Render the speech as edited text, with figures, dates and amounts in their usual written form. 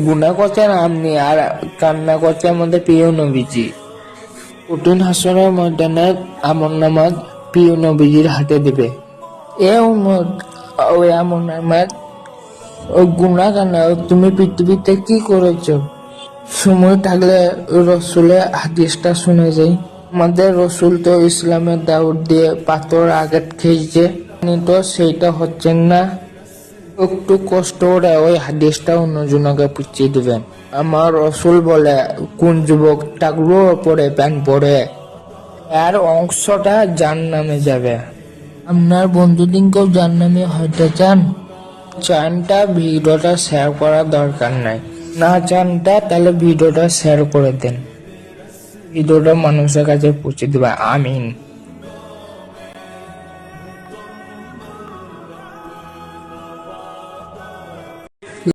গুনাহ করছেন আপনি আর কান্না করছে আমাদের প্রিয় নবীজি। কঠিন হাসরের ময়দানে আমল নামাজ প্রিয় নবীজির হাতে দিবে। এ উম্মত, ওই আমল নামাজ ও গুনাহ কেন, তুমি পৃথিবীতে কি করেছো? সময় থাকলে রসুলের হাদিসটা শুনে যাই। আমাদের রসুল তো ইসলামের দাওয়াত দিয়ে পাথর আঘাত খেয়েছে, তো সেইটা হচ্ছেন না। একটু কষ্ট করে ওই হাদিসটা অন্যজনকে পুছিয়ে দিবেন। আমার রসুল বলে, কোন যুবক টাকলো পরে প্যান্ট পরে আর অংশটা জাহান্নামে যাবে। আপনার বন্ধুদিনকেও জাহান্নামে হয়তো চানটা ভিডিওটা শেয়ার করার দরকার নাই। না চানটা তাহলে ভিডিওটা শেয়ার করে দেন, ভিডিওটা মানুষের কাছে পৌঁছে দেবে। আমিন।